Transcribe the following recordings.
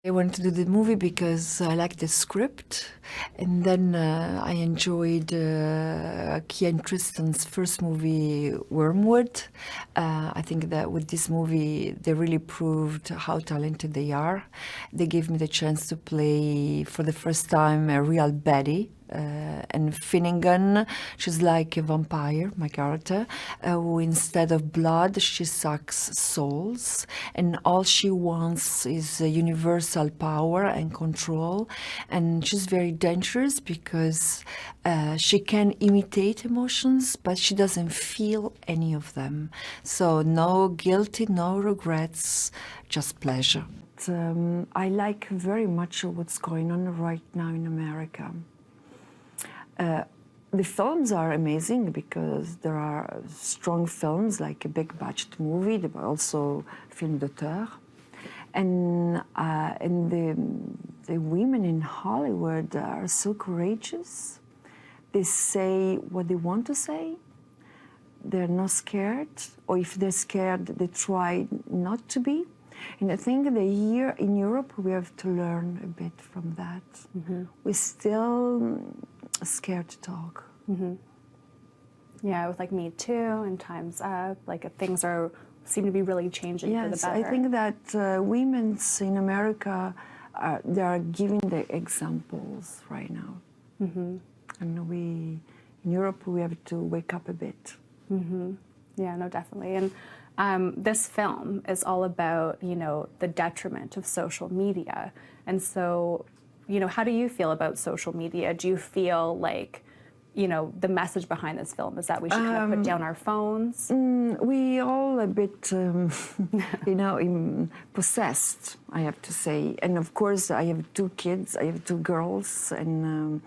I wanted to do the movie because I liked the script, and then I enjoyed Kiah and Tristan's first movie, Wormwood. I think that with this movie, they really proved how talented they are. They gave me the chance to play, for the first time, a real baddie. And Finnegan, she's like a vampire, my character, who instead of blood, she sucks souls, and all she wants is universal power and control. And she's very dangerous because she can imitate emotions, but she doesn't feel any of them. So no guilty, no regrets, just pleasure. I like very much what's going on right now in America. The films are amazing because there are strong films like a big budget movie, but also film d'auteur. And the women in Hollywood are so courageous. They say what they want to say. They're not scared, or if they're scared, they try not to be. And I think that here in Europe, we have to learn a bit from that. Mm-hmm. We're still scared to talk. Mm-hmm. Yeah, with like Me Too and Time's Up, like things seem to be really changing for the better. I think that women in America, they are giving the examples right now. Mm-hmm. And in Europe, we have to wake up a bit. Mm-hmm. Yeah, no, definitely. And this film is all about, the detriment of social media. And so, how do you feel about social media? Do you feel like, the message behind this film is that we should kind of put down our phones? We all a bit, possessed, I have to say. And of course, I have 2 kids, I have 2 girls, and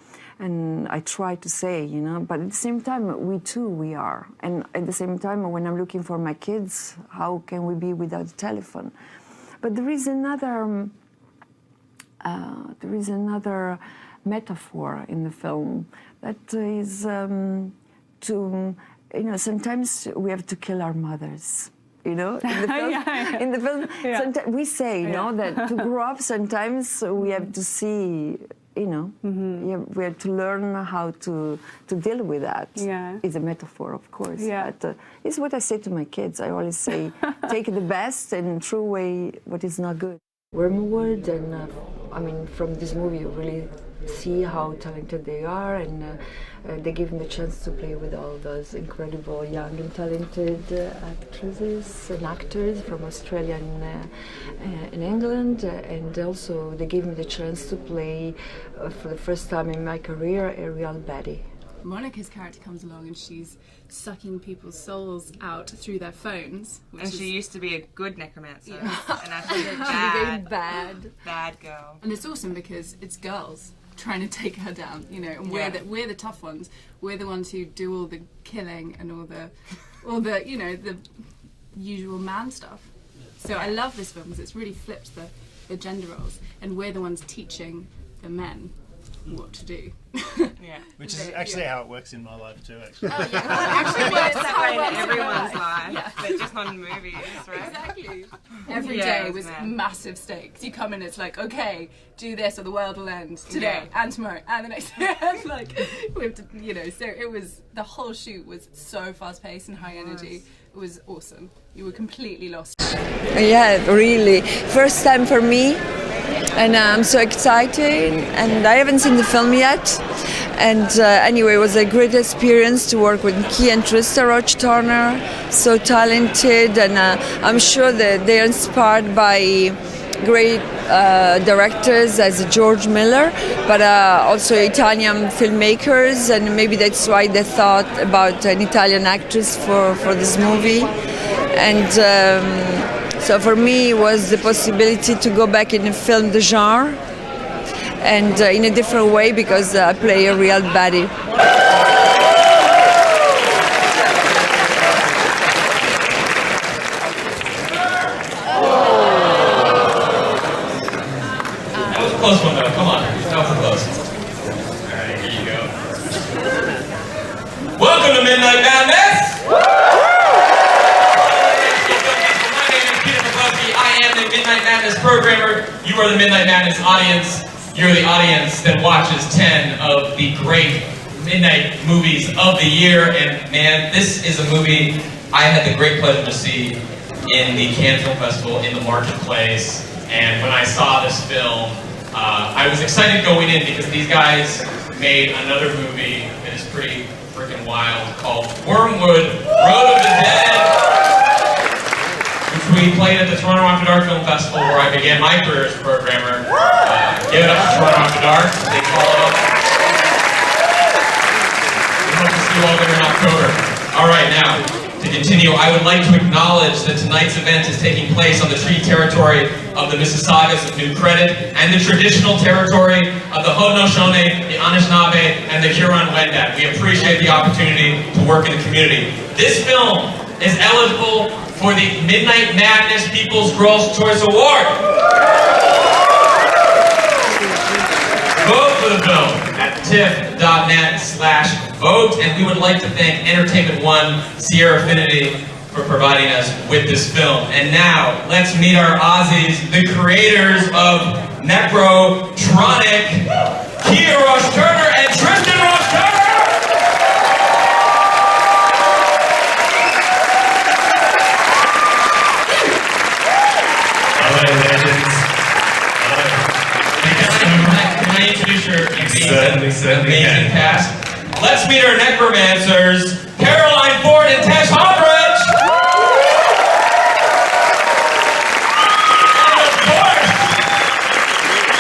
I try to say, but at the same time, we are. And at the same time, when I'm looking for my kids, how can we be without a telephone? But there is another metaphor in the film that is sometimes we have to kill our mothers. In the film, in the film sometimes we say, that to grow up, sometimes we have to see, mm-hmm. We have to learn how to deal with that. Yeah. It's a metaphor, of course. Yeah. But it's what I say to my kids. I always say, take the best and throw away what is not good. Wormwood, and from this movie, you really see how talented they are, and they give me the chance to play with all those incredible young and talented actresses and actors from Australia and England, and also they gave me the chance to play for the first time in my career a real baddie. Monica's character comes along and she's sucking people's souls out through their phones. And she used to be a good necromancer. Yeah. And I think bad girl. And it's awesome because it's girls trying to take her down, and we're the tough ones. We're the ones who do all the killing and all the the usual man stuff. So I love this film because it's really flipped the gender roles, and we're the ones teaching the men what to do. Which is actually how it works in my life too, actually. Oh, yeah. Actually, that's how it works in everyone's life. But just on movies, right? Exactly. Every day was massive stakes. You come in, it's like, okay, do this or the world will end today and tomorrow and the next day. And we have to, so it was, the whole shoot was so fast paced and high energy. It was awesome. You were completely lost. Yeah, really. First time for me. And I'm so excited, and I haven't seen the film yet. And anyway, it was a great experience to work with Kiah and Tristan, Roache-Turner, so talented, and I'm sure that they're inspired by great directors as George Miller, but also Italian filmmakers, and maybe that's why they thought about an Italian actress for this movie. And so for me, it was the possibility to go back in the film de genre, and in a different way, because I play a real baddie. That was a close one, though. Come on. That was close. All right, here you go. Welcome to Midnight Madness! My name is Peter McCluskey. I am the Midnight Madness Madness programmer. You are the Midnight Madness audience. You're the audience that watches 10 of the great midnight movies of the year. And man, this is a movie I had the great pleasure to see in the Cannes Film Festival in the marketplace. And when I saw this film, I was excited going in because these guys made another movie that is pretty freaking wild called Wormwood, Road of the Dead, which we played at the Toronto After Dark Film Festival where I began my career as a programmer. Give it up to Toronto After Dark. They follow up. We hope to see you all there in October. All right, now, to continue, I would like to acknowledge that tonight's event is taking place on the treaty territory of the Mississaugas of New Credit and the traditional territory of the Haudenosaunee, the Anishinaabe, and the Huron-Wendat. We appreciate the opportunity to work in the community. This film is eligible for the Midnight Madness People's Girls' Choice Award. Vote for the film at TIFF.net/vote, and we would like to thank Entertainment One, Sierra Affinity, for providing us with this film. And now, let's meet our Aussies, the creators of Nekrotronic, Kiah Roache-Turner and Tristan Roache-Turner! Hello, legends. Can I introduce your Certainly amazing can. cast? Let's meet our necromancers, Caroline Ford and Tess Haubrich! And of course,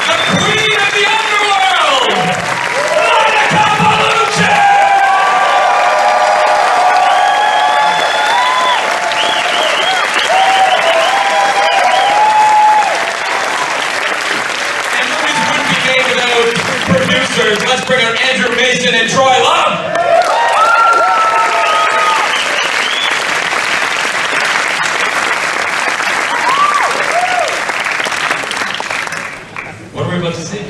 the queen of the underworld, Bellucci! And movies wouldn't be made without producers. Let's bring out Andrew Mason and Troy Love. What are we about to see?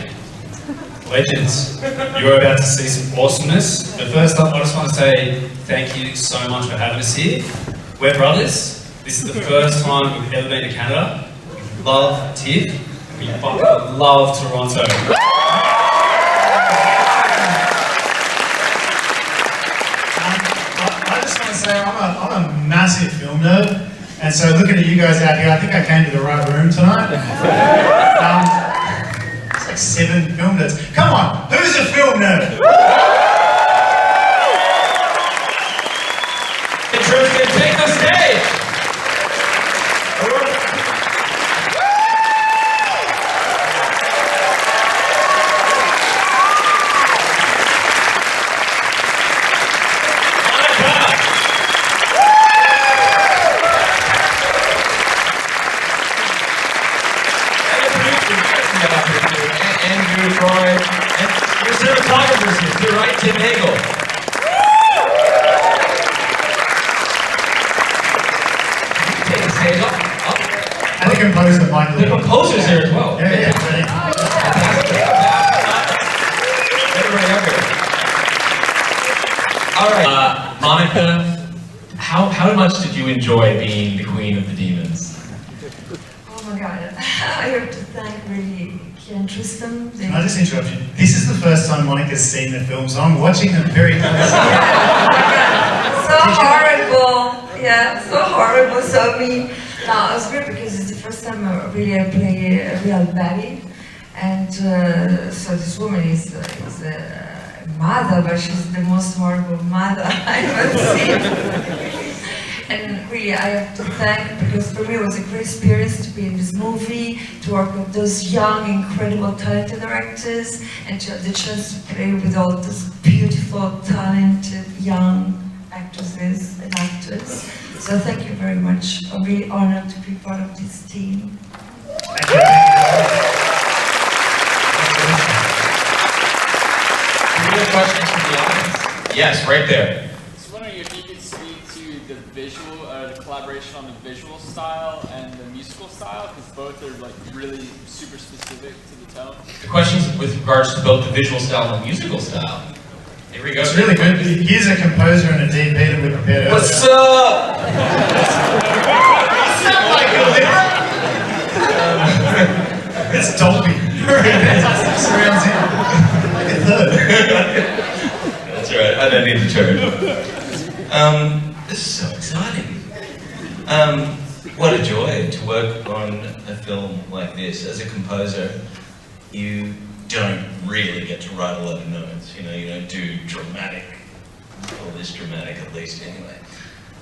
Legends. You're about to see some awesomeness. But first up, I just want to say thank you so much for having us here. We're brothers. This is the first time we've ever been to Canada. We love TIFF. We fucking love Toronto. I just want to say I'm a massive film nerd, and so looking at you guys out here, I think I came to the right room tonight. It's like 7 film nerds. Come on, who's a film nerd? Tristan, take the stage! Andrew, Troy, and your cinematographers here too, right? Tim Hagel. Take the stage up. And the composer, Michael. The composer's here as well. Yeah. Everybody up here. All right, Monica, how much did you enjoy being the queen of the demons? Oh my God, I have to thank really Kiah and Tristan. Can I just interrupt you? This is the first time Monica's seen the film, so I'm watching them very closely. So horrible. Yeah, so horrible, so mean. No, it was great because it's the first time I play a real baddie. And so this woman is a mother, but she's the most horrible mother I've ever seen. And really, I have to thank, because for me it was a great experience to be in this movie, to work with those young, incredible, talented directors, and to have the chance to play with all those beautiful, talented, young actresses and actors. So thank you very much. I'm really honored to be part of this team. Thank you. Any other questions from the audience? Yes, right there. I was wondering if you could speak to the visual, the collaboration on the visual style and the musical style, because both are like really super specific to the tone. The questions with regards to both the visual style and the musical style. Here we go. It's really good. Here's a composer and a DP that we prepared earlier. What's up? What's up, Michael? That's Dolby. Surrounds him. Like a third. That's right. I don't need the turn. This is so exciting. What a joy to work on a film like this. As a composer, you don't really get to write a lot of notes. You know, you don't do dramatic, or this dramatic at least anyway.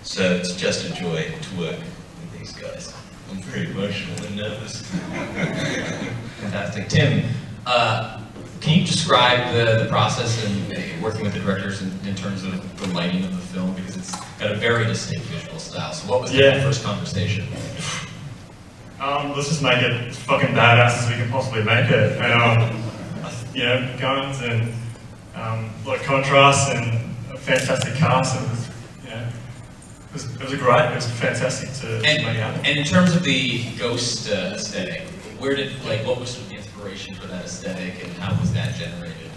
So it's just a joy to work with these guys. I'm very emotional and nervous. Fantastic. Tim, can you describe the process and working with the directors in terms of the lighting of the film? Because it's got a very distinct visual style. So what was the first conversation? Let's just make it as fucking badass as we can possibly make it. And, you know, guns and a lot of contrast and a fantastic cast. It was, you know, it was fantastic to make happen. And in terms of the ghost aesthetic, what was the inspiration for that aesthetic and how was that generated?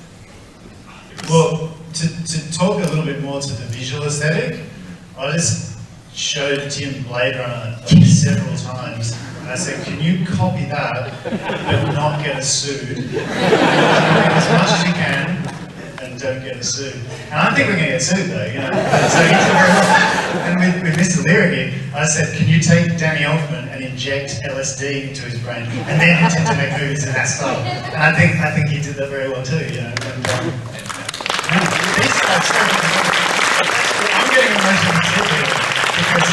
Well, to talk a little bit more to the visual aesthetic, I just showed Tim Blade Runner several times, and I said, can you copy that, but not get us sued? As much as you can, and don't get us sued. And I think we're going to get sued though, you know. So he took very well. And with Mr. Lyricki, I said, can you take Danny Elfman and inject LSD into his brain, and then attempt to make movies in that style? And I think he did that very well too, you know. And, I'm getting emotional too because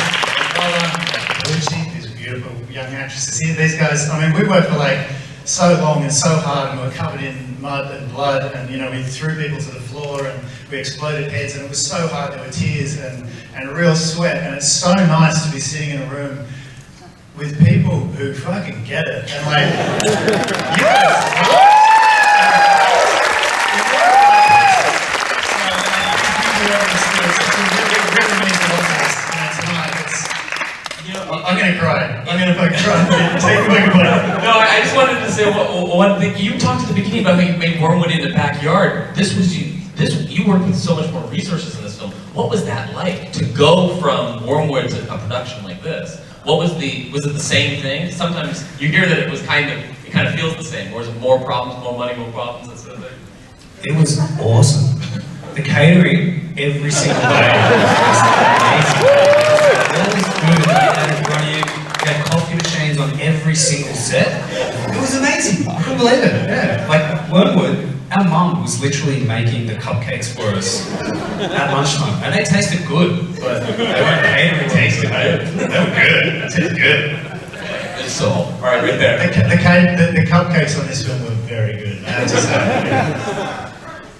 Bellucci, these beautiful young actresses here, these guys, I mean, we worked for like so long and so hard, and we were covered in mud and blood, and you know, we threw people to the floor and we exploded heads, and it was so hard. There were tears and real sweat, and it's so nice to be sitting in a room with people who fucking get it, and like, you guys, I'm gonna cry. I'm gonna fucking cry. Take the microphone. No, I just wanted to say one thing. You talked at the beginning about how you made Wormwood in the backyard. You worked with so much more resources in this film. What was that like to go from Wormwood to a production like this? Was it the same thing? Sometimes you hear that it kind of feels the same. Or is it more problems, more money, more problems, that sort of thing? It was awesome. The catering every single day was amazing. All this food that you had in front of you, you had coffee machines on every single set. It was amazing. I couldn't believe it. Yeah. Like Wormwood, our mum was literally making the cupcakes for us at lunchtime. And they tasted good, but they weren't catering tasted good. They were good. It tasted good. So, all right, right there. The cupcakes on this film were very good. I have to say.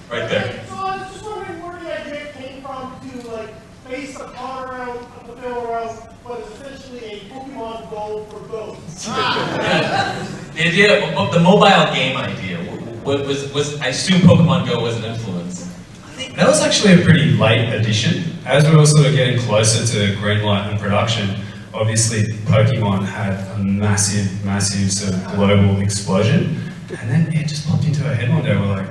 Right there. So I was just wondering where the idea came from to like base a plot around the film around what is essentially a Pokemon Go for ghosts. The idea, the mobile game idea, was I assume Pokemon Go was an influence. That was actually a pretty late addition. As we were sort of getting closer to greenlight and production, obviously Pokemon had a massive sort of global explosion. And then it just popped into our head one day, we're like,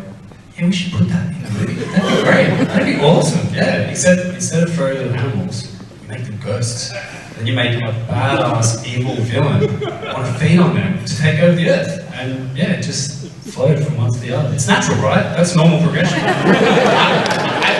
yeah, we should put that in the movie. That'd be great. That'd be awesome. Yeah, instead of throwing them animals, you make them ghosts. Then you make a badass evil villain want to feed on them to take over the earth. And yeah, it just flowed from one to the other. It's natural, right? That's normal progression. I